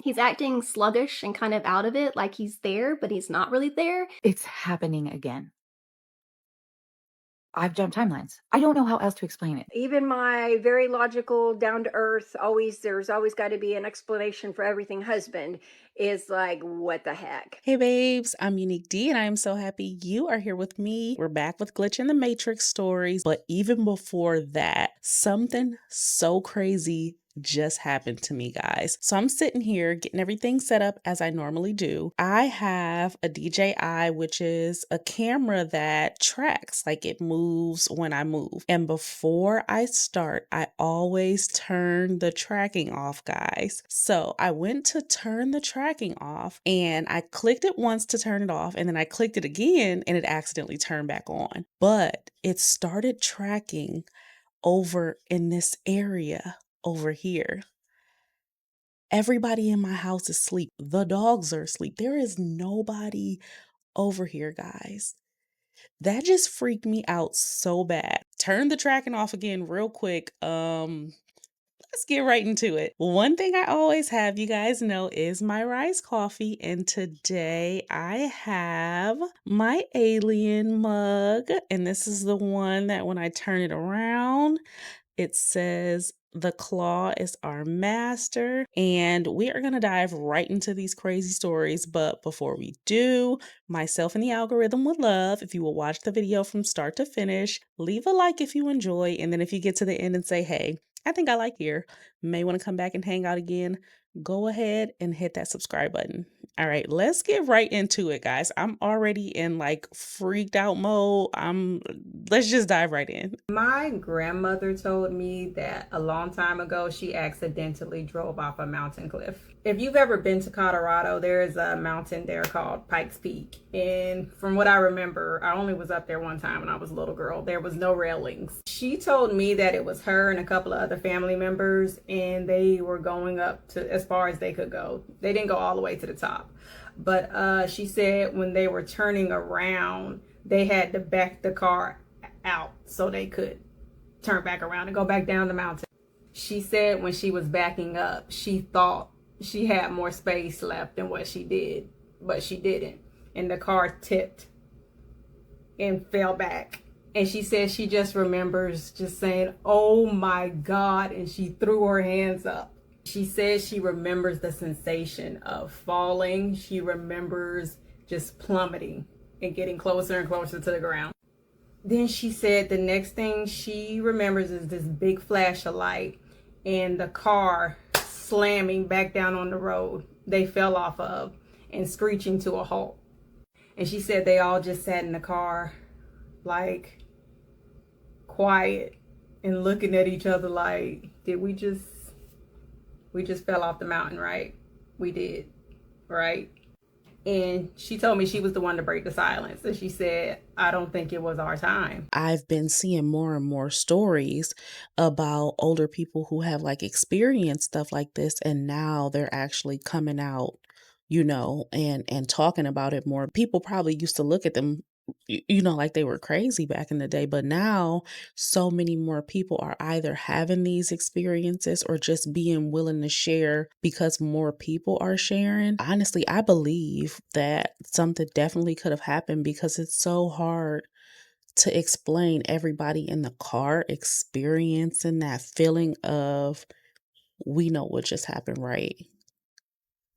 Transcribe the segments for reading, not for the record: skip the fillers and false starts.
He's acting sluggish and kind of out of it, like he's there, but he's not really there. It's happening again. I've jumped timelines. I don't know how else to explain it. Even my very logical, down to earth, there's always got to be an explanation for everything husband is like, what the heck? Hey babes, I'm Unique D and I am so happy you are here with me. We're back with Glitch in the Matrix stories, but even before that, something so crazy just happened to me, guys. So I'm sitting here getting everything set up as I normally do. I have a DJI, which is a camera that tracks, like it moves when I move. And before I start, I always turn the tracking off, guys. So I went to turn the tracking off and I clicked it once to turn it off, and then I clicked it again and it accidentally turned back on. But it started tracking over in this area over here. Everybody in my house is asleep. The dogs are asleep. There is nobody over here, guys. That just freaked me out so bad. Turn the tracking off again real quick. Let's get right into it. One thing I always have, you guys know, is my rice coffee. And today I have my alien mug. And this is the one that when I turn it around, it says the claw is our master. And we are going to dive right into these crazy stories. But before we do, myself and the algorithm would love if you will watch the video from start to finish. Leave a like if you enjoy. And then if you get to the end and say, hey, I think I like here, may want to come back and hang out again, go ahead and hit that subscribe button. All right, let's get right into it, guys. I'm already in like freaked out mode. Let's just dive right in. My grandmother told me that a long time ago she accidentally drove off a mountain cliff. If you've ever been to Colorado, there is a mountain there called Pikes Peak. And from what I remember, I only was up there one time when I was a little girl. There was no railings. She told me that it was her and a couple of other family members, and they were going up to as far as they could go. They didn't go all the way to the top. But she said when they were turning around, they had to back the car out so they could turn back around and go back down the mountain. She said when she was backing up, she thought she had more space left than what she did, but she didn't. And the car tipped and fell back. And she said she just remembers just saying, oh my God, and she threw her hands up. She says she remembers the sensation of falling. She remembers just plummeting and getting closer and closer to the ground. Then she said the next thing she remembers is this big flash of light and the car slamming back down on the road they fell off of and screeching to a halt. And she said they all just sat in the car like quiet and looking at each other like, did we just fell off the mountain, right? We did, right? And she told me she was the one to break the silence. And she said, I don't think it was our time. I've been seeing more and more stories about older people who have like experienced stuff like this. And now they're actually coming out, and talking about it more. People probably used to look at them, like they were crazy back in the day. But now so many more people are either having these experiences or just being willing to share because more people are sharing. Honestly, I believe that something definitely could have happened because it's so hard to explain everybody in the car experiencing that feeling of, we know what just happened, right?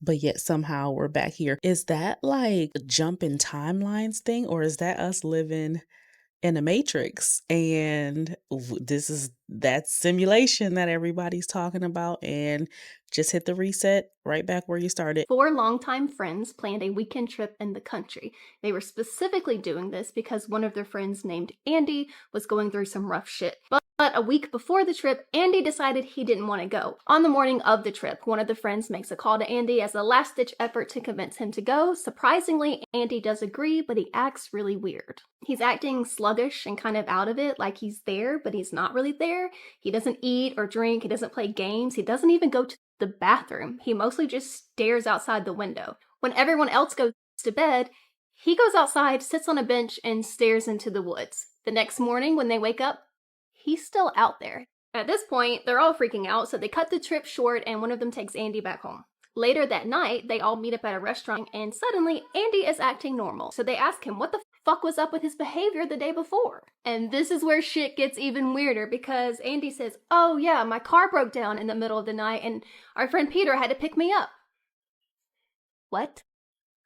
But yet somehow we're back here. Is that like a jump in timelines thing, or is that us living in a matrix? And this is that simulation that everybody's talking about, and just hit the reset right back where you started. 4 longtime friends planned a weekend trip in the country. They were specifically doing this because one of their friends named Andy was going through some rough shit. But a week before the trip, Andy decided he didn't want to go. On the morning of the trip, one of the friends makes a call to Andy as a last-ditch effort to convince him to go. Surprisingly, Andy does agree, but he acts really weird. He's acting sluggish and kind of out of it, like he's there, but he's not really there. He doesn't eat or drink, he doesn't play games, he doesn't even go to the bathroom. He mostly just stares outside the window. When everyone else goes to bed, he goes outside, sits on a bench, and stares into the woods. The next morning, when they wake up, he's still out there. At this point, they're all freaking out, so they cut the trip short and one of them takes Andy back home. Later that night, they all meet up at a restaurant, and suddenly Andy is acting normal. So they ask him what the fuck was up with his behavior the day before. And this is where shit gets even weirder, because Andy says, "Oh yeah, my car broke down in the middle of the night and our friend Peter had to pick me up." What?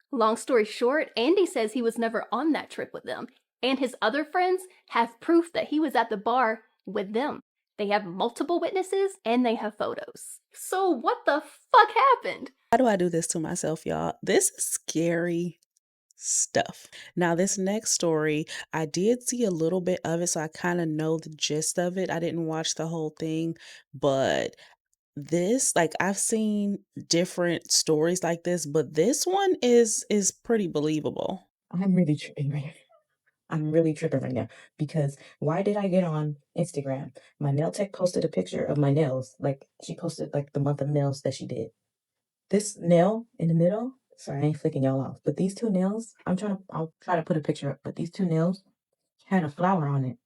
Long story short, Andy says he was never on that trip with them, and his other friends have proof that he was at the bar with them. They have multiple witnesses and they have photos. So what the fuck happened? Why do I do this to myself, y'all? This is scary stuff. Now, this next story, I did see a little bit of it, so I kind of know the gist of it. I didn't watch the whole thing, but this, like, I've seen different stories like this, but this one is pretty believable. I'm really tripping right now. I'm really tripping right now because why did I get on Instagram? My nail tech posted a picture of my nails. Like, she posted like the month of nails that she did. This nail in the middle, sorry, I ain't flicking y'all off, but these two nails, I'll try to put a picture up, but these two nails had a flower on it.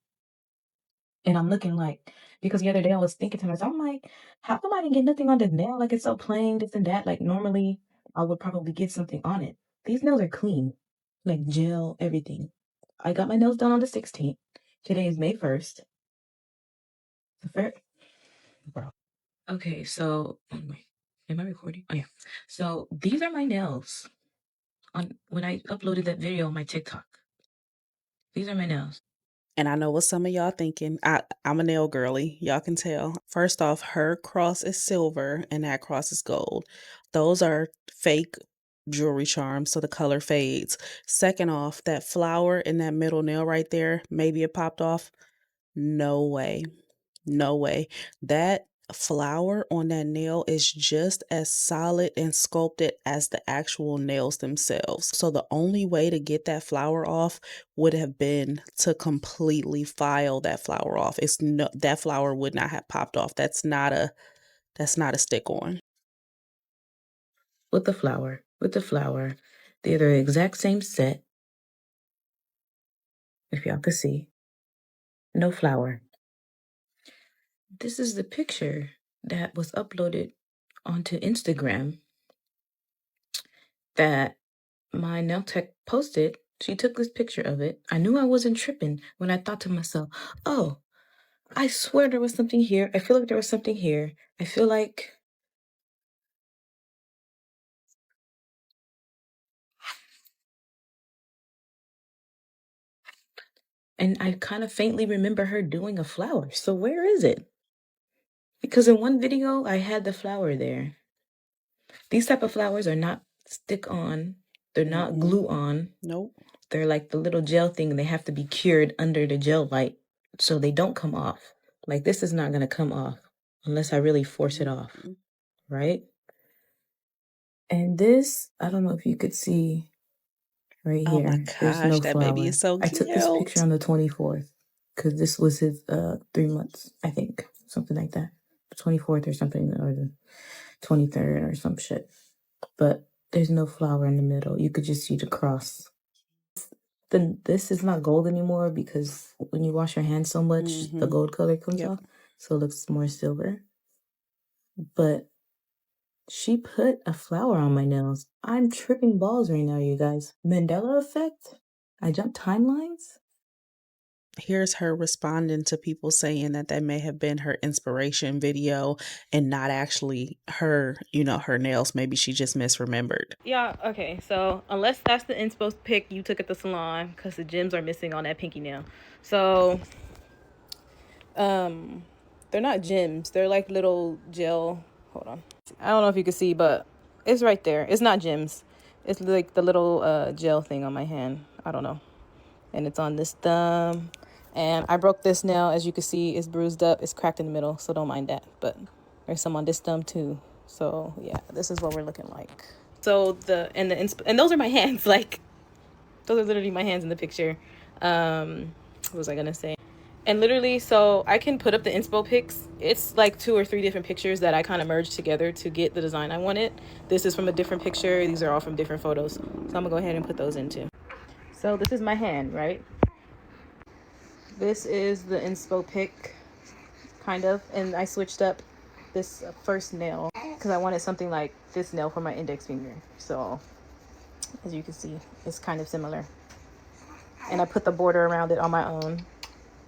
And I'm looking like, because the other day I was thinking to myself, I'm like, how come I didn't get nothing on this nail? Like, it's so plain, this and that. Like, normally I would probably get something on it. These nails are clean, like gel, everything. I got my nails done on the 16th. Today is May 1st. The first, bro. Okay, so, oh, wait, am I recording? Oh, yeah. So, these are my nails on when I uploaded that video on my TikTok. These are my nails. And I know what some of y'all thinking. I'm a nail girly. Y'all can tell. First off, her cross is silver and that cross is gold. Those are fake jewelry charms, so the color fades. Second off, that flower in that middle nail right there, maybe it popped off. No way. No way. That flower on that nail is just as solid and sculpted as the actual nails themselves. So the only way to get that flower off would have been to completely file that flower off. That flower would not have popped off. That's not a stick on. With the flower, they're the exact same set. If y'all could see, no flower. This is the picture that was uploaded onto Instagram that my nail tech posted. She took this picture of it. I knew I wasn't tripping when I thought to myself, oh, I swear there was something here. I feel like there was something here. I feel like and I kind of faintly remember her doing a flower. So where is it? Because in one video, I had the flower there. These type of flowers are not stick on. They're not glue on. Nope. They're like the little gel thing. They have to be cured under the gel light so they don't come off. Like, this is not going to come off unless I really force it off, right? And this, I don't know if you could see right here. Oh my There's gosh, no that flower. baby is so I cute. took this picture on the 24th because this was his 3 months, I think, something like that. The 24th or something, or the 23rd or some shit. But there's no flower in the middle. You could just see the cross. Then this is not gold anymore because when you wash your hands so much, the gold color comes off. So it looks more silver. But she put a flower on my nails. I'm tripping balls right now, you guys. Mandela effect? I jumped timelines? Here's her responding to people saying that may have been her inspiration video and not actually her, her nails. Maybe she just misremembered. Yeah, okay, so unless that's the inspo pic you took at the salon, because the gems are missing on that pinky nail. So, they're not gems. They're like little gel. Hold on. I don't know if you can see, but it's right there. It's not gems. It's like the little gel thing on my hand. I don't know. And it's on this thumb. And I broke this nail. As you can see, it's bruised up. It's cracked in the middle, so don't mind that. But there's some on this thumb too. So yeah, this is what we're looking like. So and those are my hands. Like, those are literally my hands in the picture. What was I gonna say? And literally, so I can put up the inspo pics. It's like 2 or 3 different pictures that I kind of merged together to get the design I wanted. This is from a different picture. These are all from different photos. So I'm gonna go ahead and put those in too. So this is my hand, right? This is the inspo pic, kind of. And I switched up this first nail. because I wanted something like this nail for my index finger. So as you can see, it's kind of similar. And I put the border around it on my own.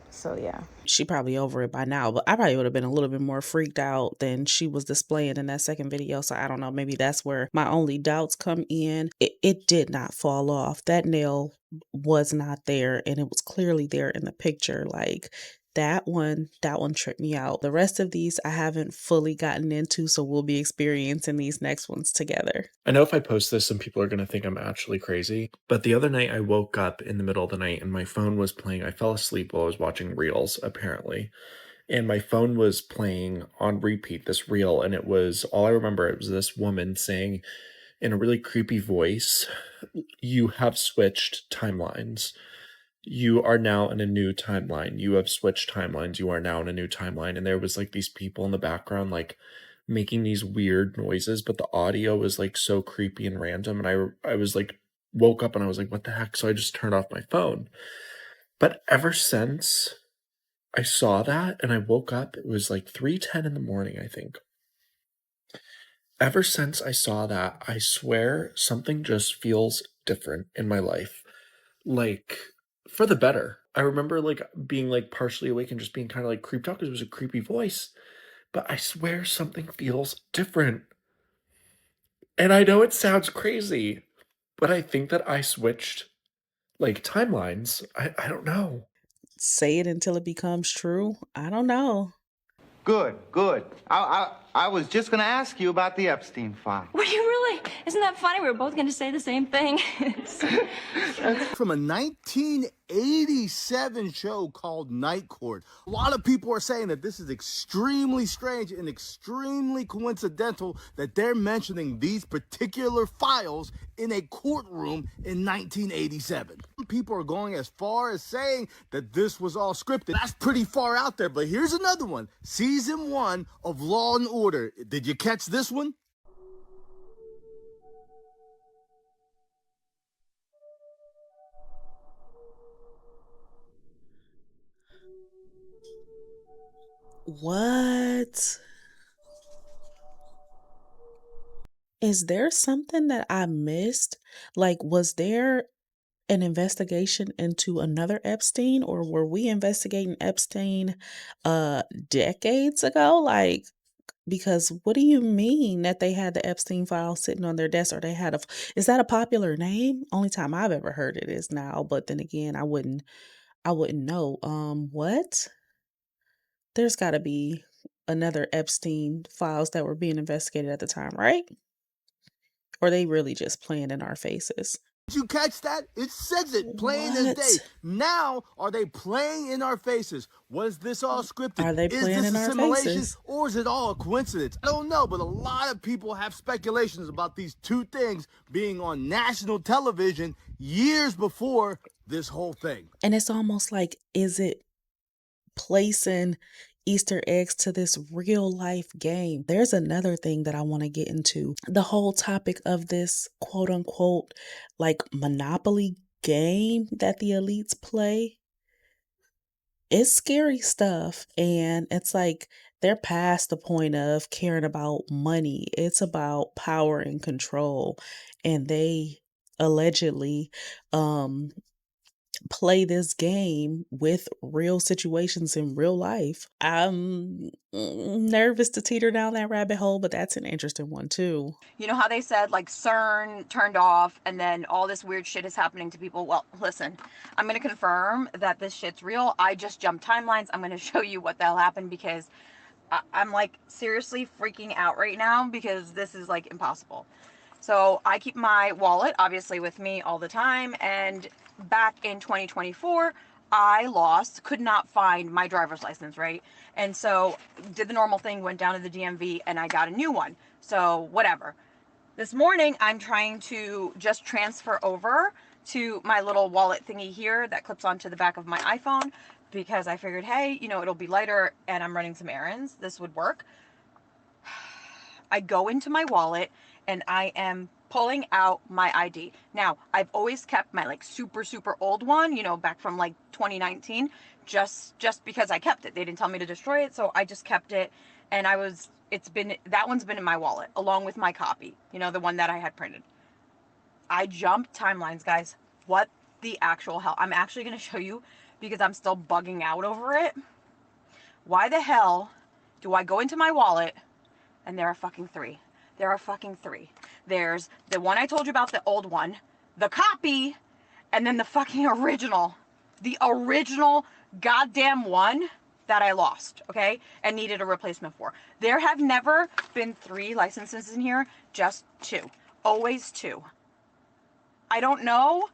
So yeah. She probably over it by now, but I probably would have been a little bit more freaked out than she was displaying in that second video. So I don't know, maybe that's where my only doubts come in. It did not fall off. That nail was not there, and it was clearly there in the picture. Like that one tripped me out. The rest of these I haven't fully gotten into, so we'll be experiencing these next ones together. I know if I post this, some people are going to think I'm actually crazy. But the other night I woke up in the middle of the night and my phone was playing. I fell asleep while I was watching reels, apparently. And my phone was playing on repeat this reel. And it was, all I remember, it was this woman saying in a really creepy voice, "You have switched timelines. You are now in a new timeline. You have switched timelines. You are now in a new timeline." And there was like these people in the background, like making these weird noises, but the audio was like so creepy and random. And I was like, woke up and I was like, what the heck? So I just turned off my phone. But ever since I saw that and I woke up, it was like 3:10 in the morning, I think. Ever since I saw that, I swear something just feels different in my life. Like, for the better. I remember like being like partially awake and just being kind of like creeped out because it was a creepy voice. But I swear something feels different. And I know it sounds crazy, but I think that I switched like timelines. I don't know. Say it until it becomes true. I don't know. Good, good. I was just going to ask you about the Epstein file. Were you really? Isn't that funny? We were both going to say the same thing. From a 1987 show called Night Court. A lot of people are saying that this is extremely strange and extremely coincidental that they're mentioning these particular files in a courtroom in 1987. People are going as far as saying that this was all scripted. That's pretty far out there, but here's another one. Season 1 of Law and Order. Did you catch this one? What? Is there something that I missed? Like, was there an investigation into another Epstein, or were we investigating Epstein decades ago? Like, because what do you mean that they had the Epstein file sitting on their desk, or they had is that a popular name? Only time I've ever heard it is now, but then again, I wouldn't know. What? There's got to be another Epstein files that were being investigated at the time, right? Or they really just playing in our faces? Did you catch that? It says it plain as day. Now, are they playing in our faces? Was this all scripted? Are they playing in our faces? Or is it all a coincidence? I don't know, but a lot of people have speculations about these two things being on national television years before this whole thing. And it's almost like, is it placing Easter eggs to this real life game? There's another thing that I want to get into. The whole topic of this quote unquote like Monopoly game that the elites play. It's scary stuff. And it's like they're past the point of caring about money. It's about power and control. And they allegedly play this game with real situations in real life. I'm nervous to teeter down that rabbit hole, but that's an interesting one too. You know how they said like CERN turned off and then all this weird shit is happening to people? Well, listen, I'm going to confirm that this shit's real. I just jumped timelines. I'm going to show you what the hell happened because I'm like seriously freaking out right now because this is like impossible. So I keep my wallet obviously with me all the time, and back in 2024 I could not find my driver's license, right? And so did the normal thing, went down to the DMV and I got a new one. So whatever. This morning I'm trying to just transfer over to my little wallet thingy here that clips onto the back of my iPhone because I figured, hey, you know, it'll be lighter and I'm running some errands. This would work. I go into my wallet and I am pulling out my ID. Now, I've always kept my like super old one, you know, back from like 2019, just because I kept it. They didn't tell me to destroy it, so I just kept it. and that one's been in my wallet along with my copy, the one that I had printed. I jumped timelines, guys. What the actual hell? I'm actually going to show you because I'm still bugging out over it. Why the hell do I go into my wallet and there are fucking three? There are fucking three. There's the one I told you about, the old one, the copy, and then the fucking original. The original goddamn one that I lost, okay? And needed a replacement for. There have never been 3 licenses in here, just 2. Always 2. I don't know.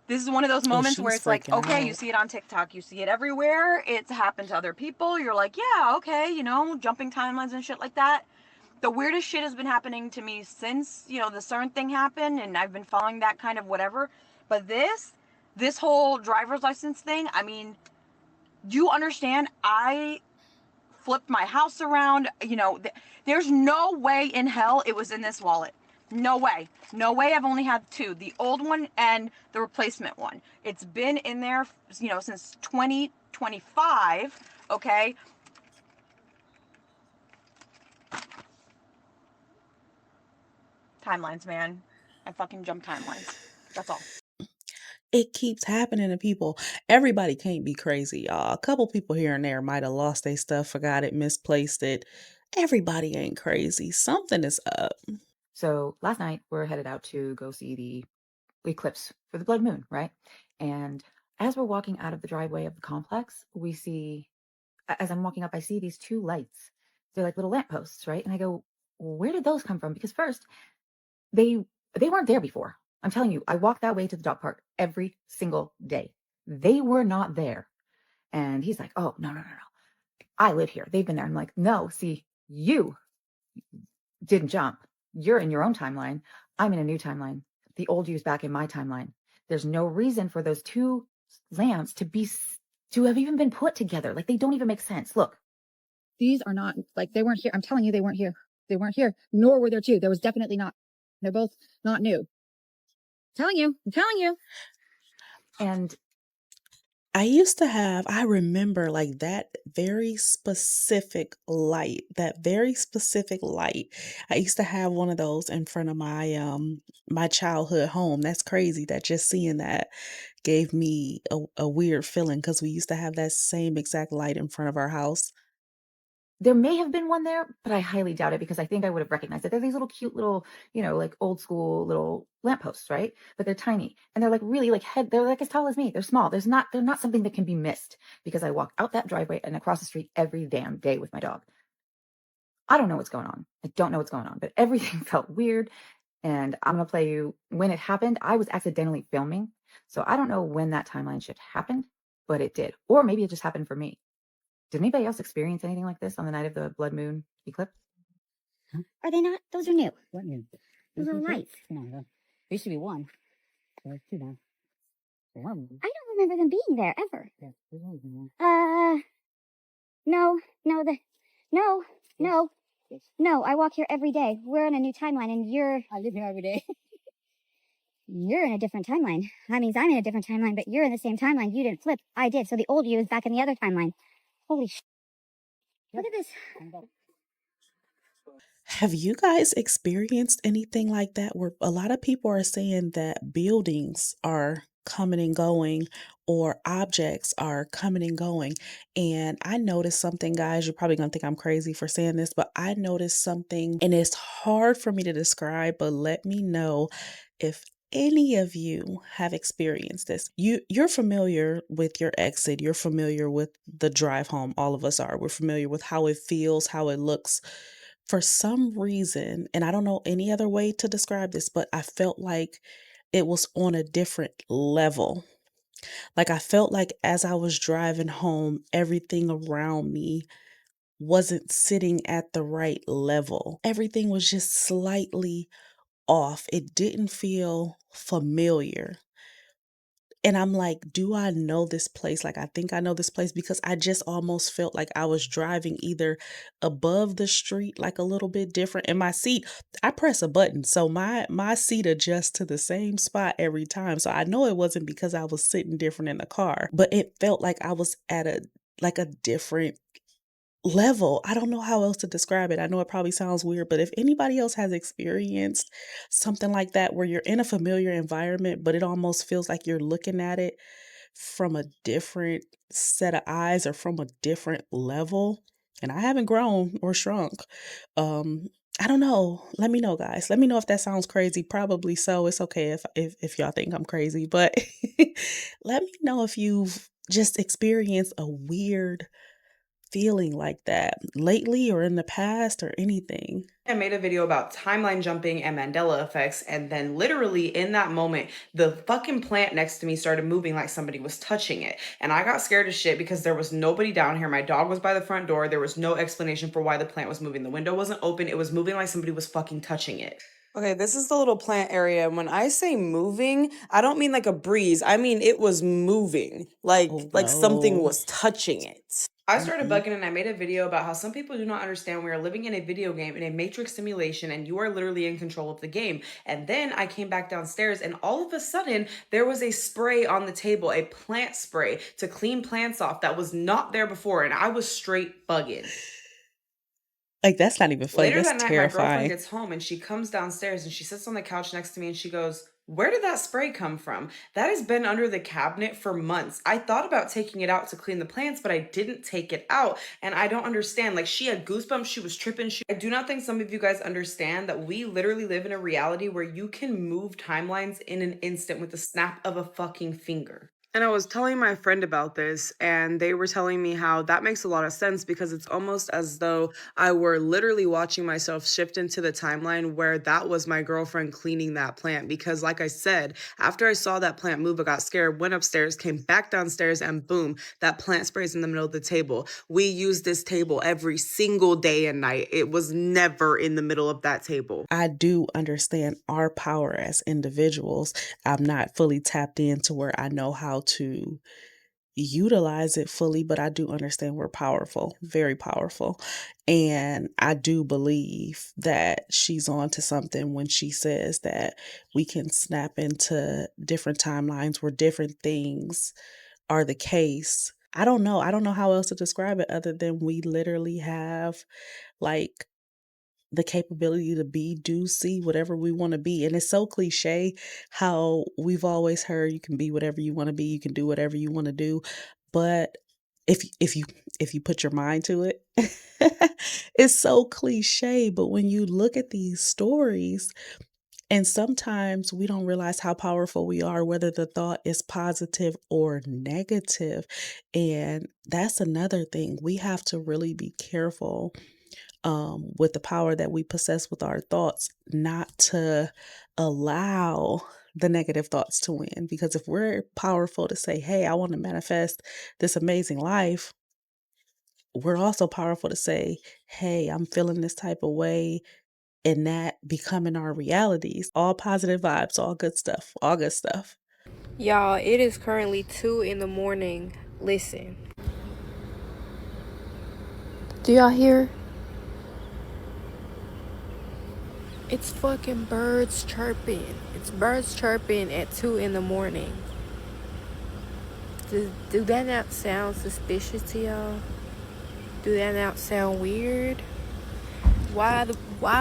This is one of those moments where it's like, okay, you see it on TikTok, you see it everywhere. It's happened to other people. You're like, yeah, okay, jumping timelines and shit like that. The weirdest shit has been happening to me since, the CERN thing happened, and I've been following that kind of whatever. But this whole driver's license thing, I mean, do you understand? I flipped my house around. There's no way in hell it was in this wallet. No way. No way. I've only had 2, the old one and the replacement one. It's been in there, since 2025, okay? Timelines, man. I fucking jump timelines. That's all. It keeps happening to people. Everybody can't be crazy, y'all. A couple people here and there might have lost their stuff, forgot it, misplaced it. Everybody ain't crazy. Something is up. So last night we're headed out to go see the eclipse for the blood moon, right? And as we're walking out of the driveway of the complex, we see, as I'm walking up, I see these 2 lights. They're like little lampposts, right? And I go, where did those come from? Because first, they weren't there before. I'm telling you, I walk that way to the dog park every single day. They were not there. And he's like, oh, no. I live here. They've been there. I'm like, no, see, you didn't jump. You're in your own timeline. I'm in a new timeline. The old you's back in my timeline. There's no reason for those 2 lamps to have even been put together. Like, they don't even make sense. Look. These are not, like, they weren't here. I'm telling you, they weren't here. They weren't here. Nor were there 2. There was definitely not. They're both not new. I'm telling you. And I remember like that very specific light. I used to have one of those in front of my childhood home. That's crazy that just seeing that gave me a weird feeling because we used to have that same exact light in front of our house. there may have been one there, but I highly doubt it because I think I would have recognized it. They're these little cute little, like old school little lampposts, right? But they're tiny and they're like really they're like as tall as me. They're small. They're not something that can be missed because I walk out that driveway and across the street every damn day with my dog. I don't know what's going on. I don't know what's going on, but everything felt weird. And I'm going to play you when it happened. I was accidentally filming. So I don't know when that timeline shift happened, but it did. Or maybe it just happened for me. Did anybody else experience anything like this on the night of the blood moon eclipse? Are they not? Those are new. What new? Those are lights. No, there used to be 1. There's 2 now. I don't remember them being there ever. Yeah, there's always been 1. No. Yes. No, I walk here every day. We're on a new timeline and I live here every day. you're in a different timeline. That means I'm in a different timeline, but you're in the same timeline. You didn't flip. I did. So the old you is back in the other timeline. Holy shit. Look at this. Have you guys experienced anything like that where a lot of people are saying that buildings are coming and going or objects are coming and going? And I noticed something, guys. You're probably going to think I'm crazy for saying this, but I noticed something and it's hard for me to describe, but let me know if any of you have experienced this. You're familiar with your exit. You're familiar with the drive home. All of us are. We're familiar with how it feels, how it looks. For some reason, and I don't know any other way to describe this, but I felt like it was on a different level. Like I felt like as I was driving home, everything around me wasn't sitting at the right level. Everything was just slightly off. It didn't feel familiar. And I'm like, do I know this place? Like, I think I know this place because I just almost felt like I was driving either above the street, like a little bit different. And my seat, I press a button. So my seat adjusts to the same spot every time. So I know it wasn't because I was sitting different in the car, but it felt like I was at a different level. I don't know how else to describe it. I know it probably sounds weird, but if anybody else has experienced something like that where you're in a familiar environment, but it almost feels like you're looking at it from a different set of eyes or from a different level, and I haven't grown or shrunk. Um, I don't know. Let me know, guys. Let me know if that sounds crazy. Probably so. It's okay if y'all think I'm crazy, but let me know if you've just experienced a weird feeling like that lately or in the past or anything. I made a video about timeline jumping and Mandela effects, and then literally in that moment, the fucking plant next to me started moving like somebody was touching it. And I got scared as shit because there was nobody down here. My dog was by the front door. There was no explanation for why the plant was moving. The window wasn't open. It was moving like somebody was fucking touching it. Okay, this is the little plant area. When I say moving, I don't mean like a breeze. I mean it was moving, like something no. was touching it. I started Mm-mm. bugging and I made a video about how some people do not understand we are living in a video game, in a matrix simulation, and you are literally in control of the game. And then I came back downstairs and all of a sudden there was a spray on the table, a plant spray to clean plants off that was not there before, and I was straight bugging. Like, that's not even funny. Later That's that night, my girlfriend terrifying. gets home and she comes downstairs and she sits on the couch next to me and she goes, "Where did that spray come from? That has been under the cabinet for months. I thought about taking it out to clean the plants, but I didn't take it out. And I don't understand." Like, she had goosebumps. She was tripping. I do not think some of you guys understand that we literally live in a reality where you can move timelines in an instant with the snap of a fucking finger. And I was telling my friend about this, and they were telling me how that makes a lot of sense because it's almost as though I were literally watching myself shift into the timeline where that was my girlfriend cleaning that plant. Because, like I said, after I saw that plant move, I got scared, went upstairs, came back downstairs, and boom, that plant spray's in the middle of the table. We use this table every single day and night. It was never in the middle of that table. I do understand our power as individuals. I'm not fully tapped into where I know how to utilize it fully, but I do understand we're powerful, very powerful. And I do believe that she's on to something when she says that we can snap into different timelines where different things are the case. I don't know. I don't know how else to describe it other than we literally have like the capability to be, do, see whatever we want to be. And it's so cliche how we've always heard you can be whatever you want to be, you can do whatever you want to do. But if you put your mind to it, it's so cliche. But when you look at these stories, and sometimes we don't realize how powerful we are, whether the thought is positive or negative. And that's another thing. We have to really be careful with the power that we possess with our thoughts, not to allow the negative thoughts to win. Because if we're powerful to say, hey, I want to manifest this amazing life, we're also powerful to say, hey, I'm feeling this type of way, and that becoming our realities. All positive vibes, all good stuff, all good stuff. Y'all, it is currently 2 in the morning. Listen. Do y'all hear? It's fucking birds chirping. It's birds chirping at 2 in the morning. Do that not sound suspicious to y'all? Do that not sound weird? Why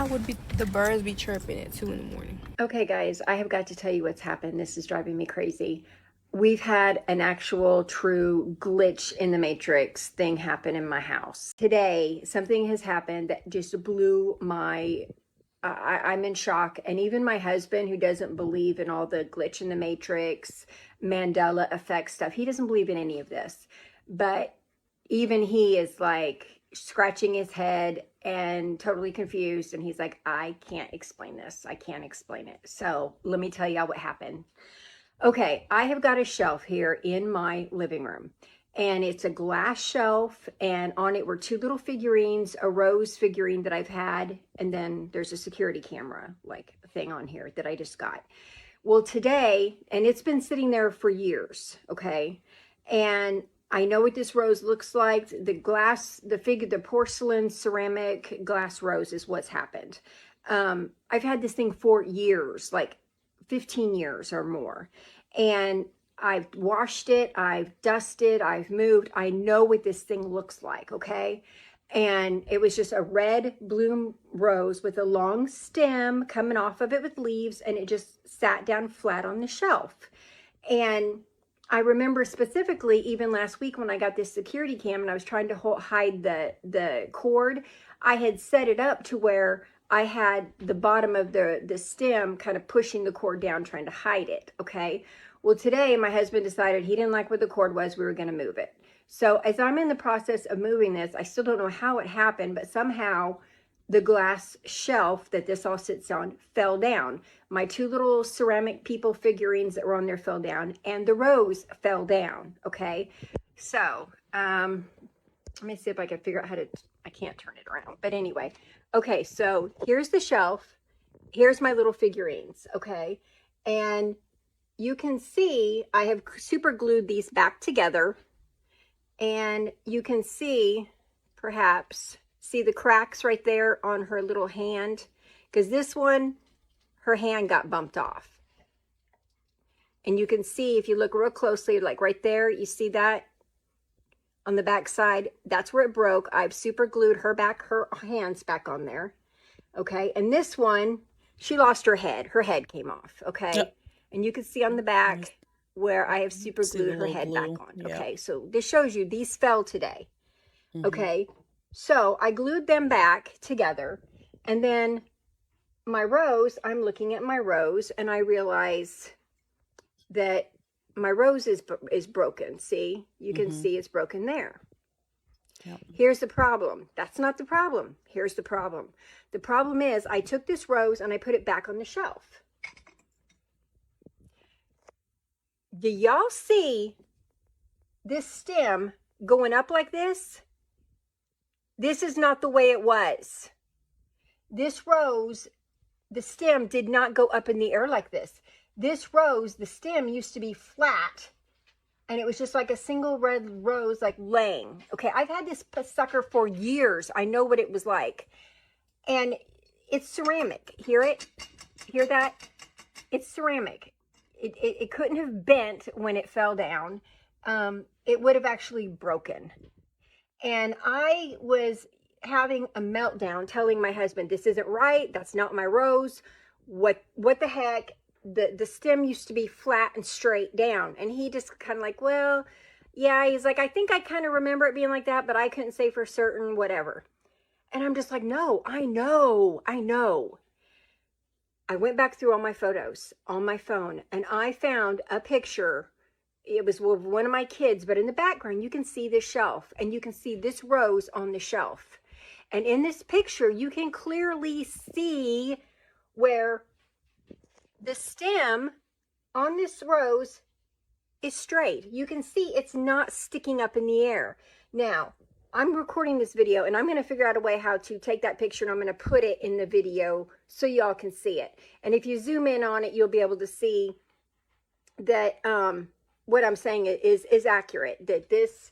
would the birds be chirping at 2 in the morning? Okay, guys, I have got to tell you what's happened. This is driving me crazy. We've had an actual true glitch in the matrix thing happen in my house. Today, something has happened that just blew my... I'm in shock. And even my husband, who doesn't believe in all the glitch in the matrix, Mandela effect stuff, he doesn't believe in any of this. But even he is like scratching his head and totally confused. And he's like, I can't explain this. I can't explain it. So let me tell y'all what happened. Okay, I have got a shelf here in my living room. And it's a glass shelf, and on it were 2 little figurines, a rose figurine that I've had, and then there's a security camera like thing on here that I just got. Well, today, and it's been sitting there for years, okay? And I know what this rose looks like. The glass, the porcelain ceramic glass rose is what's happened. I've had this thing for years, like 15 years or more. And I've washed it, I've dusted, I've moved. I know what this thing looks like, okay? And it was just a red bloom rose with a long stem coming off of it with leaves, and it just sat down flat on the shelf. And I remember specifically, even last week when I got this security cam and I was trying to hide the cord, I had set it up to where I had the bottom of the stem kind of pushing the cord down, trying to hide it, okay? Well, today my husband decided he didn't like where the cord was, we were gonna move it. So as I'm in the process of moving this, I still don't know how it happened, but somehow the glass shelf that this all sits on fell down. My two little ceramic people figurines that were on there fell down, and the rose fell down, okay? So, let me see if I can figure out how to, I can't turn it around, but anyway. Okay, so here's the shelf. Here's my little figurines, okay? And you can see I have super glued these back together, and you can see, perhaps, see the cracks right there on her little hand? Because this one, her hand got bumped off. And you can see, if you look real closely, like right there, you see that on the back side? That's where it broke. I've super glued her hands back on there. Okay, and this one, she lost her head. Her head came off, okay? Yep. And you can see on the back where I have super glued her head back on. Yep. Okay, so this shows you these fell today. Okay, so I glued them back together, and then my rose, I'm looking at my rose, and I realize that my rose is broken. See, you can see it's broken there. Yep. Here's the problem. That's not the problem. Here's the problem. The problem is I took this rose and I put it back on the shelf. Do y'all see this stem going up like this? This is not the way it was. This rose, the stem did not go up in the air like this. This rose, the stem used to be flat, and it was just like a single red rose, like laying. Okay, I've had this sucker for years. I know what it was like. And it's ceramic. Hear it? Hear that? It's ceramic. It couldn't have bent when it fell down. It would have actually broken. And I was having a meltdown, telling my husband, this isn't right. That's not my rose. What the heck? The stem used to be flat and straight down. And he just kind of like, well, yeah, he's like, I think I kind of remember it being like that, but I couldn't say for certain, whatever. And I'm just like, no, I know. I went back through all my photos on my phone, and I found a picture. It was with one of my kids, but in the background, you can see this shelf, and you can see this rose on the shelf. And in this picture, you can clearly see where the stem on this rose is straight. You can see it's not sticking up in the air. Now, I'm recording this video, and I'm going to figure out a way how to take that picture, and I'm going to put it in the video so y'all can see it. And if you zoom in on it, you'll be able to see that what I'm saying is accurate. That this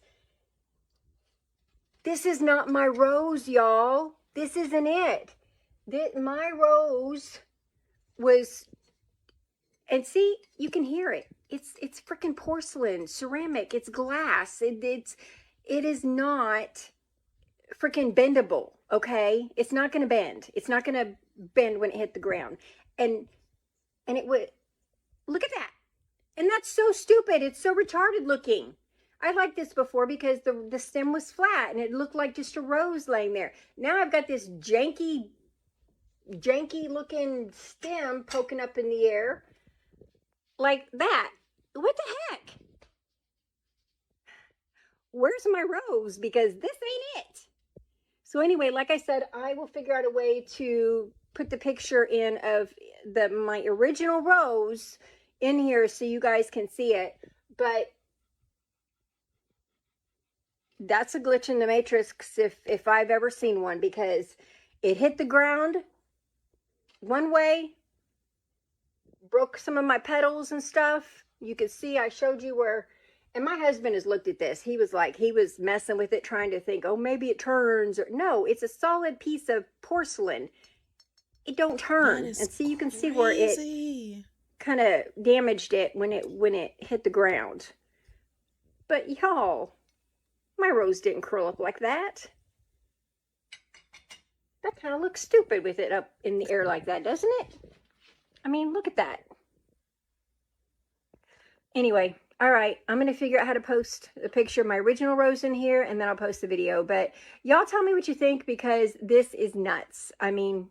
is not my rose, y'all. This isn't it. My rose was, and see, you can hear it. It's freaking porcelain, ceramic, it's glass. It is not freaking bendable, okay? It's not going to bend. It's not going to bend when it hit the ground. And it would, look at that. And that's so stupid. It's so retarded looking. I liked this before because the stem was flat and it looked like just a rose laying there. Now I've got this janky looking stem poking up in the air like that. What the heck? Where's my rose? Because this ain't it. So anyway, like I said, I will figure out a way to put the picture in of my original rose in here so you guys can see it. But that's a glitch in the matrix if I've ever seen one, because it hit the ground one way, broke some of my petals and stuff. You can see I showed you where. And my husband has looked at this. He was messing with it, trying to think, oh, maybe it turns. Or no, it's a solid piece of porcelain. It don't turn. And see, you can see where it kind of damaged it when it hit the ground. But y'all, my rose didn't curl up like that. That kind of looks stupid with it up in the air like that, doesn't it? I mean, look at that. Anyway, all right, I'm going to figure out how to post a picture of my original rose in here, and then I'll post the video. But y'all tell me what you think, because this is nuts. I mean,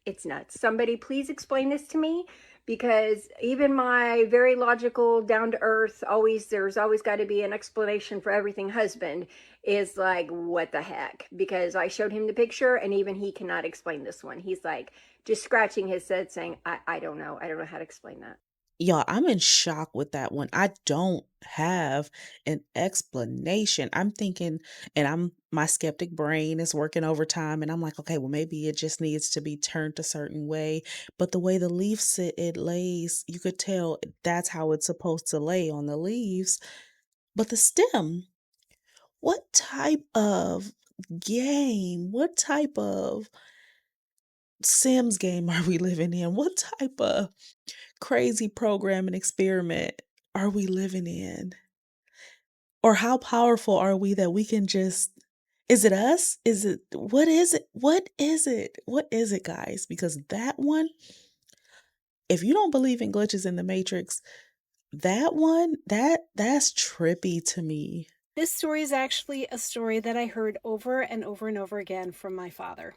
it's nuts. Somebody please explain this to me, because even my very logical, down-to-earth, there's always got to be an explanation for everything husband is like, what the heck? Because I showed him the picture, and even he cannot explain this one. He's like just scratching his head saying, I don't know. I don't know how to explain that. Y'all, I'm in shock with that one. I don't have an explanation. I'm thinking, and my skeptic brain is working overtime, and I'm like, okay, well, maybe it just needs to be turned a certain way. But the way the leaves sit, it lays, you could tell that's how it's supposed to lay on the leaves. But the stem, what type of game, what type of Sims game are we living in? What type of crazy program and experiment are we living in? Or how powerful are we that we can just, is it us? Is it, what is it? What is it? What is it, guys? Because that one, if you don't believe in glitches in the Matrix, that one, that's trippy to me. This story is actually a story that I heard over and over and over again from my father.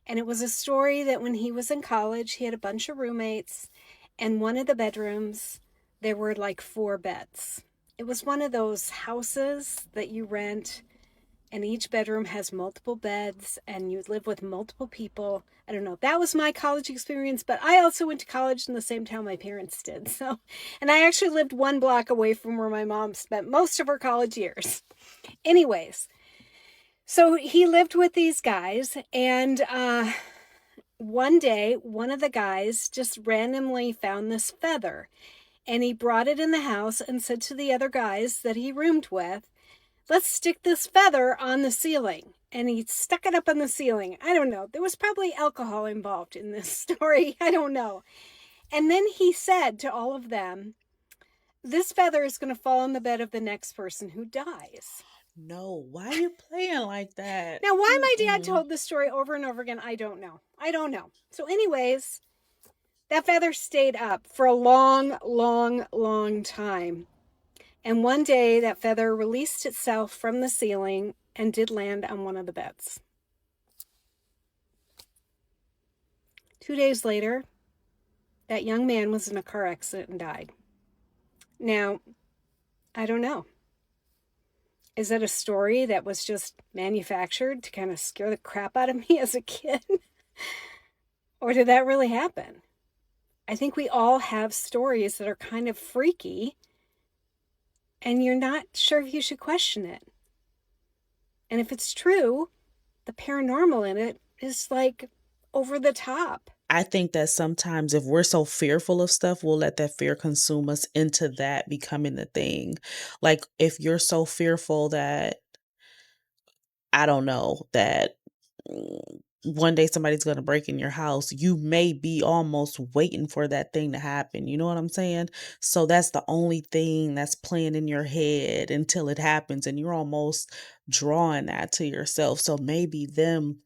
And it was a story that when he was in college, he had a bunch of roommates, and one of the bedrooms, there were like 4 beds. It was one of those houses that you rent, and each bedroom has multiple beds, and you live with multiple people. I don't know. That was my college experience, but I also went to college in the same town my parents did. So, and I actually lived 1 block away from where my mom spent most of her college years. Anyways, so he lived with these guys, and one day, one of the guys just randomly found this feather, and he brought it in the house and said to the other guys that he roomed with, let's stick this feather on the ceiling. And he stuck it up on the ceiling. I don't know. There was probably alcohol involved in this story. I don't know. And then he said to all of them, this feather is going to fall on the bed of the next person who dies. No, why are you playing like that? Now, why my dad told this story over and over again, I don't know. So anyways, that feather stayed up for a long, long, long time. And one day that feather released itself from the ceiling and did land on one of the beds. 2 days later, that young man was in a car accident and died. Now, I don't know. Is it a story that was just manufactured to kind of scare the crap out of me as a kid? Or did that really happen? I think we all have stories that are kind of freaky, and you're not sure if you should question it. And if it's true, the paranormal in it is like over the top. I think that sometimes if we're so fearful of stuff, we'll let that fear consume us into that becoming the thing. Like if you're so fearful that, I don't know, that one day somebody's going to break in your house, you may be almost waiting for that thing to happen. You know what I'm saying? So that's the only thing that's playing in your head until it happens, and you're almost drawing that to yourself. So maybe them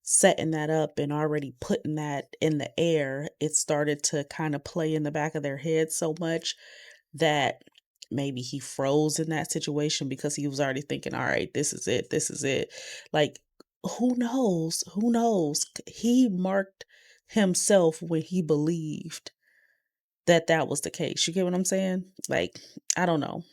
setting that up and already putting that in the air, it started to kind of play in the back of their head so much that maybe he froze in that situation because he was already thinking, all right, this is it. Like, who knows? He marked himself when he believed that was the case. You get what I'm saying? Like, I don't know.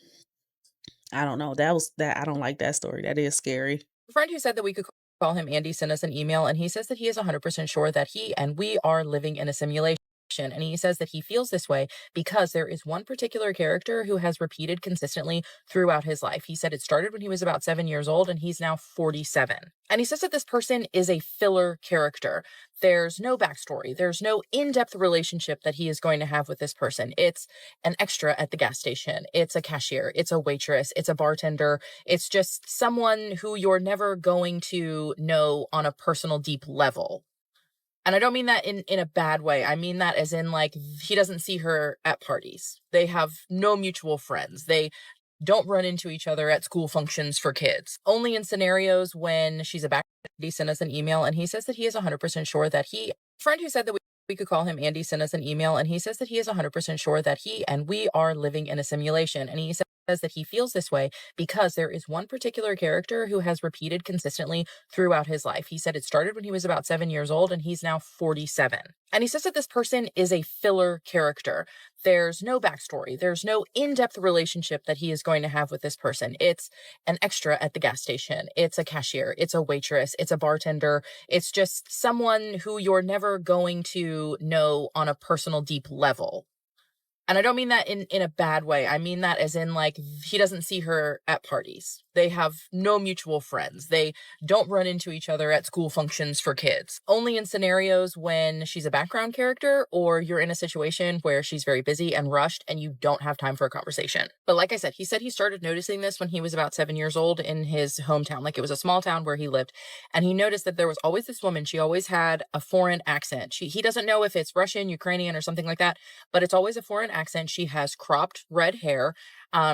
I don't like that story. That is scary. A friend who said that we could call him Andy sent us an email, and he says that he is 100% sure that he and we are living in a simulation. And he says that he feels this way because there is one particular character who has repeated consistently throughout his life. He said it started when he was about 7 years old, and he's now 47. And he says that this person is a filler character. There's no backstory. There's no in-depth relationship that he is going to have with this person. It's an extra at the gas station. It's a cashier. It's a waitress. It's a bartender. It's just someone who you're never going to know on a personal, deep level. And I don't mean that in a bad way. I mean that as in, like, he doesn't see her at parties. They have no mutual friends. They don't run into each other at school functions for kids. Only in scenarios when she's a Andy sent us an email, and he says that he is 100% sure that he, friend who said that we could call him Andy, sent us an email, and he says that he is 100% sure that he and we are living in a simulation. And he says that he feels this way because there is one particular character who has repeated consistently throughout his life. He said it started when he was about 7 years old, and he's now 47. And he says that this person is a filler character. There's no backstory. There's no in-depth relationship that he is going to have with this person. It's an extra at the gas station. It's a cashier. It's a waitress. It's a bartender. It's just someone who you're never going to know on a personal, deep level. And I don't mean that in a bad way. I mean that as in, like, he doesn't see her at parties. They have no mutual friends. They don't run into each other at school functions for kids. Only in scenarios when she's a background character or you're in a situation where she's very busy and rushed and you don't have time for a conversation. But like I said he started noticing this when he was about 7 years old in his hometown. Like, it was a small town where he lived. And he noticed that there was always this woman. She always had a foreign accent. He doesn't know if it's Russian, Ukrainian, or something like that, but it's always a foreign accent. She has cropped red hair.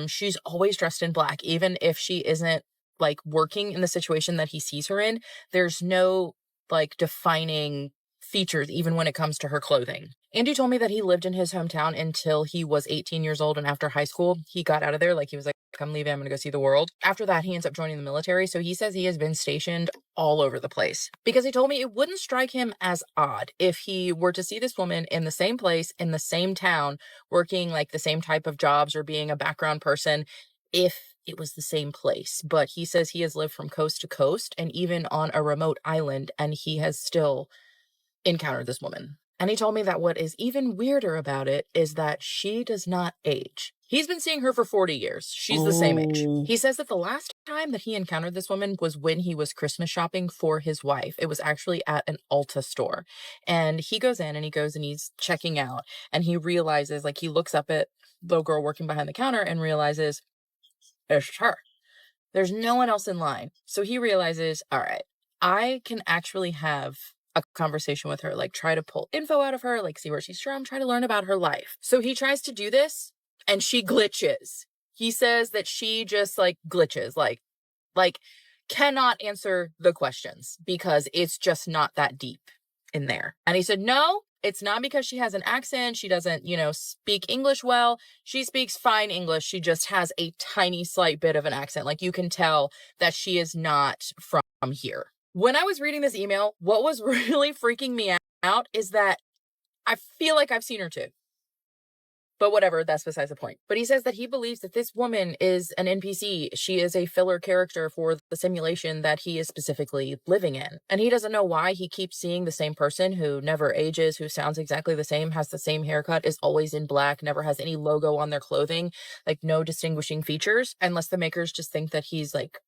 She's always dressed in black, even if she isn't like working in the situation that he sees her in. There's no like defining features, even when it comes to her clothing. Andy told me that he lived in his hometown until he was 18 years old, and after high school, he got out of there. Like, he was like, I'm leaving, I'm gonna go see the world. After that, he ends up joining the military, so he says he has been stationed all over the place. Because he told me it wouldn't strike him as odd if he were to see this woman in the same place, in the same town, working like the same type of jobs or being a background person, if it was the same place. But he says he has lived from coast to coast and even on a remote island, and he has still encountered this woman. And he told me that what is even weirder about it is that she does not age. He's been seeing her for 40 years. She's the same age. He says that the last time that he encountered this woman was when he was Christmas shopping for his wife. It was actually at an Ulta store. And he goes in and he's checking out, and he realizes, like, he looks up at the girl working behind the counter and realizes it's her. There's no one else in line. So he realizes, all right, I can actually have a conversation with her, like try to pull info out of her, like see where she's from, try to learn about her life. So he tries to do this and she glitches. He says that she just like glitches, like cannot answer the questions because it's just not that deep in there. And he said, no, it's not because she has an accent. She doesn't, speak English well. She speaks fine English. She just has a tiny slight bit of an accent. Like, you can tell that she is not from here. When I was reading this email, what was really freaking me out is that I feel like I've seen her too. But whatever, that's besides the point. But he says that he believes that this woman is an NPC. She is a filler character for the simulation that he is specifically living in. And he doesn't know why he keeps seeing the same person who never ages, who sounds exactly the same, has the same haircut, is always in black, never has any logo on their clothing, like no distinguishing features, unless the makers just think that he's like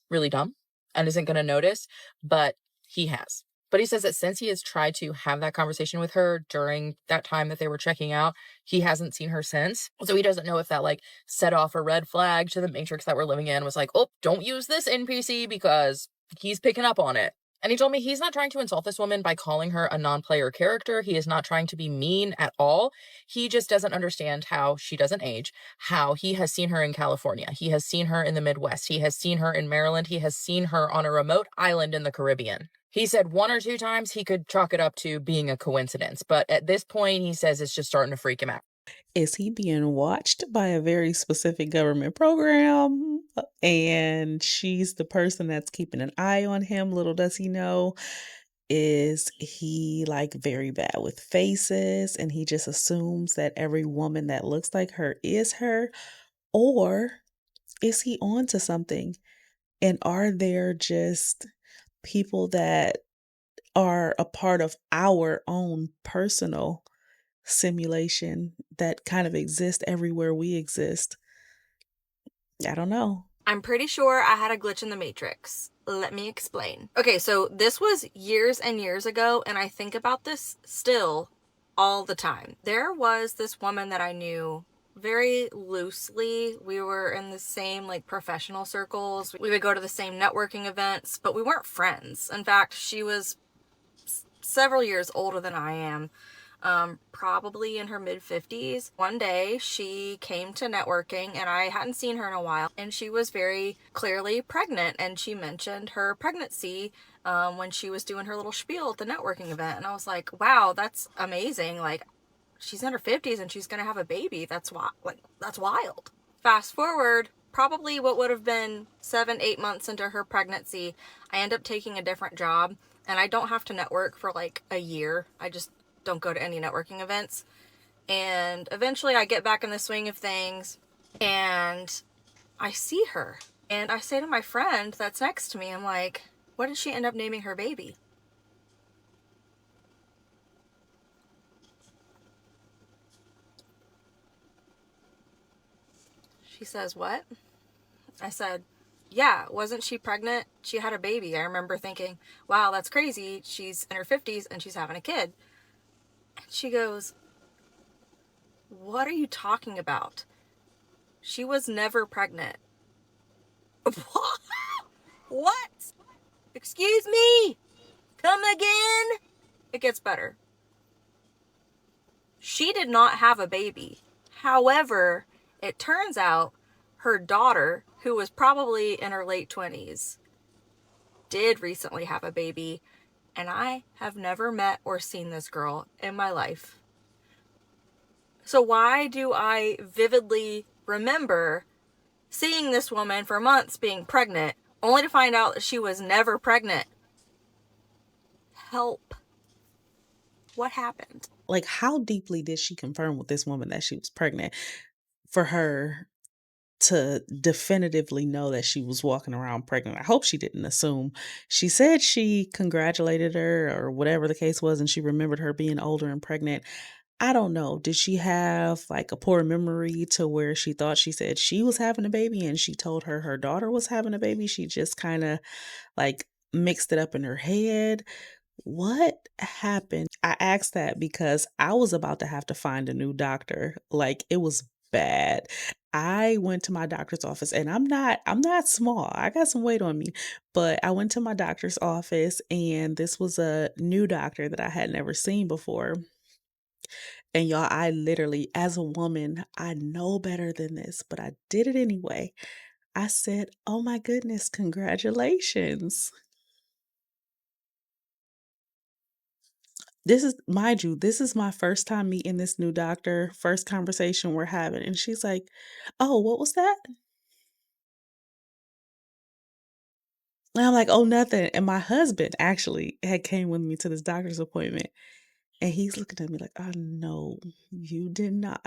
really dumb and isn't going to notice, but he has. But he says that since he has tried to have that conversation with her during that time that they were checking out, he hasn't seen her since. So he doesn't know if that like set off a red flag to the matrix that we're living in, was like, oh, don't use this NPC because he's picking up on it. And he told me he's not trying to insult this woman by calling her a non-player character. He is not trying to be mean at all. He just doesn't understand how she doesn't age, how he has seen her in California. He has seen her in the Midwest. He has seen her in Maryland. He has seen her on a remote island in the Caribbean. He said 1 or 2 times he could chalk it up to being a coincidence. But at this point, he says it's just starting to freak him out. Is he being watched by a very specific government program? And she's the person that's keeping an eye on him. Little does he know. Is he like very bad with faces and he just assumes that every woman that looks like her is her? Or is he on to something? And are there just people that are a part of our own personal simulation that kind of exist everywhere we exist? I don't know. I'm pretty sure I had a glitch in the Matrix. Let me explain. Okay, so this was years and years ago, and I think about this still all the time. There was this woman that I knew very loosely. We were in the same like professional circles. We would go to the same networking events, but we weren't friends. In fact, she was several years older than I am. probably in her mid-50s. One day she came to networking and I hadn't seen her in a while, and she was very clearly pregnant, and she mentioned her pregnancy when she was doing her little spiel at the networking event. And I was like, wow, that's amazing. Like, she's in her 50s and she's gonna have a baby. That's wild. Fast forward, probably what would have been 7-8 months into her pregnancy, I end up taking a different job, and I don't have to network for like a year. I just don't go to any networking events. And eventually I get back in the swing of things, and I see her, and I say to my friend that's next to me, I'm like, what did she end up naming her baby? She says, what? I said, yeah, wasn't she pregnant? She had a baby. I remember thinking, wow, that's crazy. She's in her 50s and she's having a kid. And she goes, what are you talking about? She was never pregnant. What? Excuse me? Come again? It gets better. She did not have a baby. However, it turns out her daughter, who was probably in her late 20s, did recently have a baby, and I have never met or seen this girl in my life. So why do I vividly remember seeing this woman for months being pregnant, only to find out that she was never pregnant? Help. What happened? Like, how deeply did she confirm with this woman that she was pregnant for her to definitively know that she was walking around pregnant? I hope she didn't assume. She said she congratulated her or whatever the case was, and she remembered her being older and pregnant. I don't know. Did she have like a poor memory to where she thought she said she was having a baby and she told her daughter was having a baby? She just kind of like mixed it up in her head. What happened? I asked that because I was about to have to find a new doctor. Like, it was bad. I went to my doctor's office, and I'm not small. I got some weight on me. But I went to my doctor's office, and this was a new doctor that I had never seen before. And y'all, I literally, as a woman, I know better than this, but I did it anyway. I said, "Oh my goodness, congratulations." This is, mind you, this is my first time meeting this new doctor, first conversation we're having. And she's like, "Oh, what was that?" And I'm like, "Oh, nothing." And my husband actually had came with me to this doctor's appointment. And he's looking at me like, "Oh, no, you did not.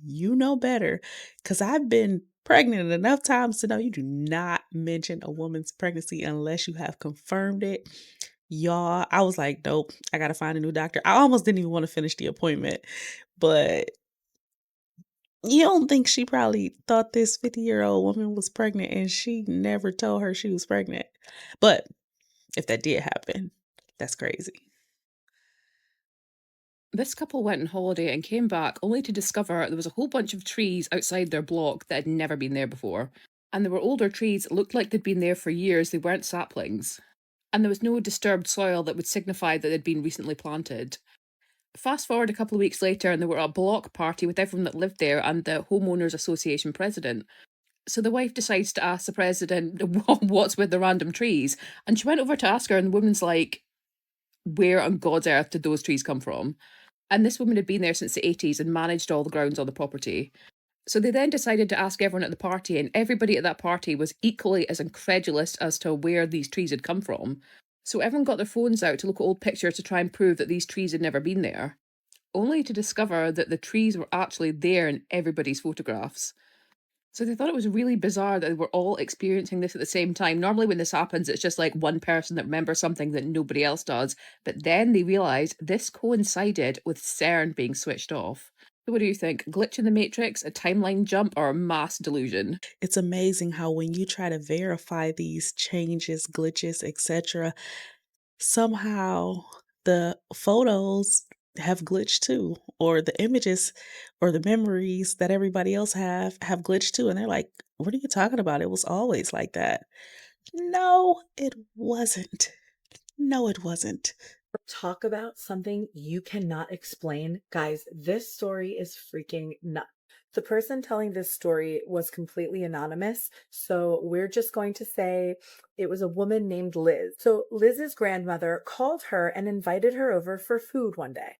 You know better." Because I've been pregnant enough times to know you do not mention a woman's pregnancy unless you have confirmed it. Y'all, I was like, nope, I got to find a new doctor. I almost didn't even want to finish the appointment. But you don't think she probably thought this 50-year-old woman was pregnant and she never told her she was pregnant? But if that did happen, that's crazy. This couple went on holiday and came back only to discover there was a whole bunch of trees outside their block that had never been there before. And there were older trees that looked like they'd been there for years, they weren't saplings. And there was no disturbed soil that would signify that they'd been recently planted. Fast forward a couple of weeks later, and they were at a block party with everyone that lived there and the Homeowners Association president. So the wife decides to ask the president what's with the random trees. And she went over to ask her, and the woman's like, where on God's earth did those trees come from? And this woman had been there since the 80s and managed all the grounds on the property. So they then decided to ask everyone at the party, and everybody at that party was equally as incredulous as to where these trees had come from. So everyone got their phones out to look at old pictures to try and prove that these trees had never been there, only to discover that the trees were actually there in everybody's photographs. So they thought it was really bizarre that they were all experiencing this at the same time. Normally when this happens, it's just like one person that remembers something that nobody else does. But then they realised this coincided with CERN being switched off. So what do you think? Glitch in the Matrix, a timeline jump, or a mass delusion? It's amazing how when you try to verify these changes, glitches, etc., somehow the photos have glitched too, or the images or the memories that everybody else have glitched too. And they're like, what are you talking about? It was always like that. No, it wasn't. No, it wasn't. Talk about something you cannot explain. Guys, this story is freaking nuts. The person telling this story was completely anonymous, so we're just going to say it was a woman named Liz. So Liz's grandmother called her and invited her over for food one day.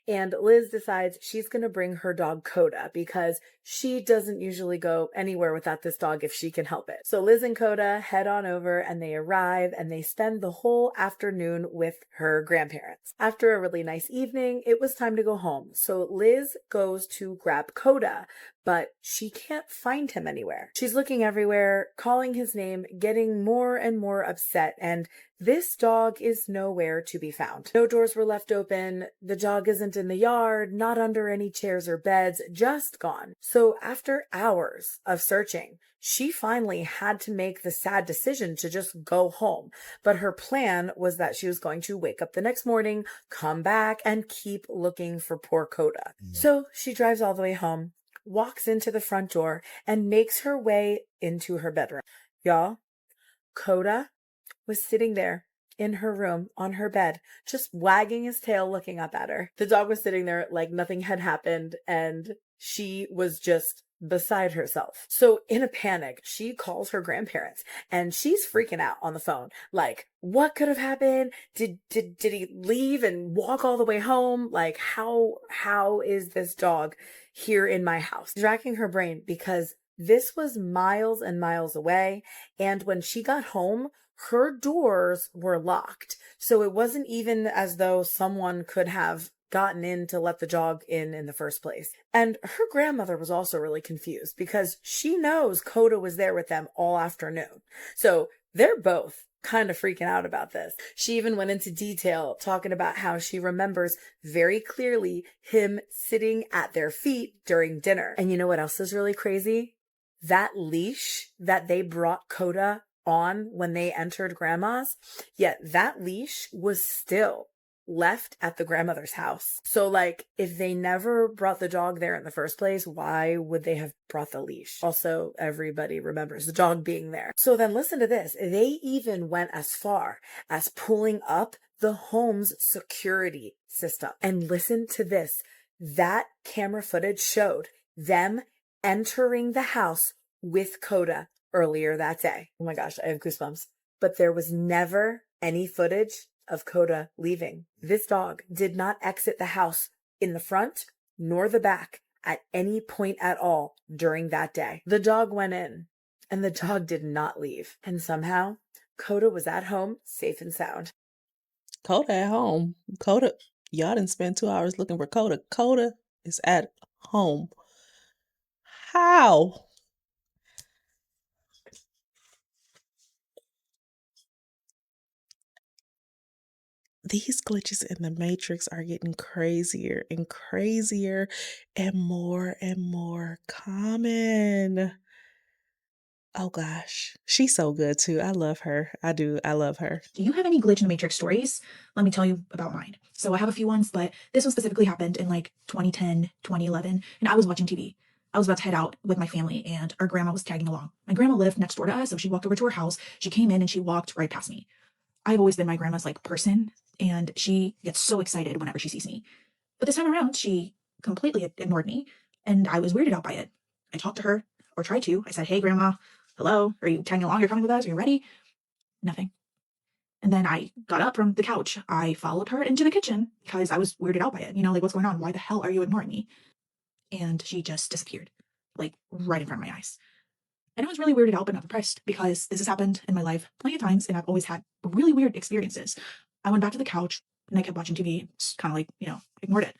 And Liz decides she's going to bring her dog Coda because she doesn't usually go anywhere without this dog if she can help it. So Liz and Coda head on over and they arrive and they spend the whole afternoon with her grandparents. After a really nice evening, it was time to go home. So Liz goes to grab Coda, but she can't find him anywhere. She's looking everywhere, calling his name, getting more and more upset, and this dog is nowhere to be found. No doors were left open, the dog isn't in the yard, not under any chairs or beds, just gone. So after hours of searching, she finally had to make the sad decision to just go home. But her plan was that she was going to wake up the next morning, come back, and keep looking for poor Coda. So she drives all the way home, walks into the front door, and makes her way into her bedroom. Y'all, Coda was sitting there in her room on her bed, just wagging his tail looking up at her. The dog was sitting there like nothing had happened, and she was just beside herself. So in a panic, she calls her grandparents and she's freaking out on the phone. Like, what could have happened? Did he leave and walk all the way home? Like, how is this dog here in my house? She's racking her brain because this was miles and miles away. And when she got home, her doors were locked. So it wasn't even as though someone could have gotten in to let the dog in the first place. And her grandmother was also really confused because she knows Coda was there with them all afternoon. So they're both kind of freaking out about this. She even went into detail talking about how she remembers very clearly him sitting at their feet during dinner. And you know what else is really crazy? That leash that they brought Coda on when they entered grandma's, yet that leash was still left at the grandmother's house. So like, if they never brought the dog there in the first place, why would they have brought the leash? Also, everybody remembers the dog being there. So then listen to this. They even went as far as pulling up the home's security system. And listen to this. That camera footage showed them entering the house with Coda earlier that day. Oh my gosh, I have goosebumps. But there was never any footage of Coda leaving. This dog did not exit the house in the front nor the back at any point at all during that day. The dog went in and the dog did not leave. And somehow Coda was at home, safe and sound. Coda at home. Coda, y'all didn't spend 2 hours looking for Coda. Coda is at home. How? These glitches in the Matrix are getting crazier and crazier and more common. Oh gosh, she's so good too. I love her. I do. I love her. Do you have any glitch in the Matrix stories? Let me tell you about mine. So I have a few ones, but this one specifically happened in like 2010, 2011, and I was watching TV. I was about to head out with my family and our grandma was tagging along. My grandma lived next door to us, so she walked over to her house. She came in and she walked right past me. I've always been my grandma's like person, and she gets so excited whenever she sees me. But this time around, she completely ignored me, and I was weirded out by it. I talked to her, or tried to. I said, "Hey, grandma, hello, are you tagging along? You're coming with us? Are you ready?" Nothing. And then I got up from the couch. I followed her into the kitchen because I was weirded out by it. You know, like, what's going on? Why the hell are you ignoring me? And she just disappeared, like right in front of my eyes. And I was really weirded out, but not depressed, because this has happened in my life plenty of times, and I've always had really weird experiences. I went back to the couch, and I kept watching TV, just kind of like, ignored it.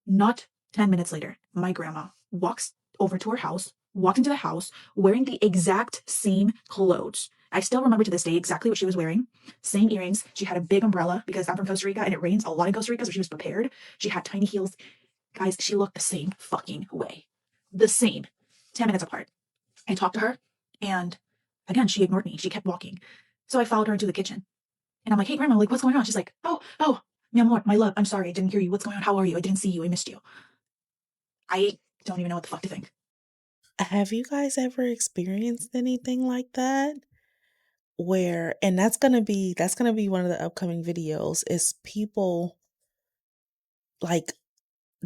Not 10 minutes later, my grandma walks over to her house, walked into the house, wearing the exact same clothes. I still remember to this day exactly what she was wearing. Same earrings. She had a big umbrella, because I'm from Costa Rica, and it rains a lot in Costa Rica, so she was prepared. She had tiny heels. Guys, she looked the same fucking way. The same. 10 minutes apart. I talked to her, and again, she ignored me. She kept walking. So I followed her into the kitchen. And I'm like, "Hey, grandma, like, what's going on?" She's like, oh, mi amor, my love, I'm sorry, I didn't hear you. What's going on? How are you? I didn't see you. I missed you. I don't even know what the fuck to think. Have you guys ever experienced anything like that? where, and that's gonna be one of the upcoming videos, is people like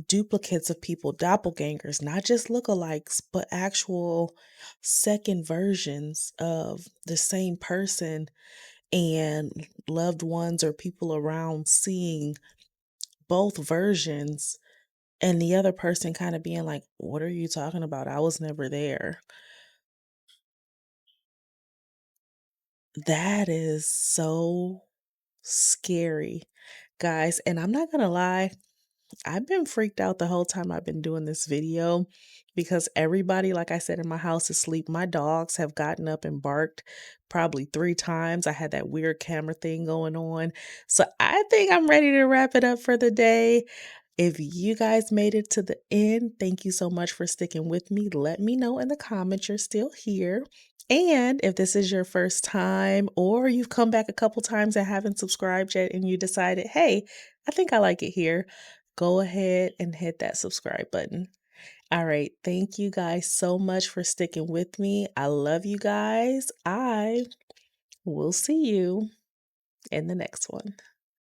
duplicates of people, doppelgangers, not just lookalikes, but actual second versions of the same person, and loved ones or people around seeing both versions, and the other person kind of being like, "What are you talking about? I was never there." That is so scary, guys. And I'm not gonna lie, I've been freaked out the whole time I've been doing this video, because everybody, like I said, in my house is asleep. My dogs have gotten up and barked probably 3 times. I had that weird camera thing going on. So I think I'm ready to wrap it up for the day. If you guys made it to the end, thank you so much for sticking with me. Let me know in the comments you're still here. And if this is your first time, or you've come back a couple times and haven't subscribed yet and you decided, hey, I think I like it here, go ahead and hit that subscribe button. All right. Thank you guys so much for sticking with me. I love you guys. I will see you in the next one.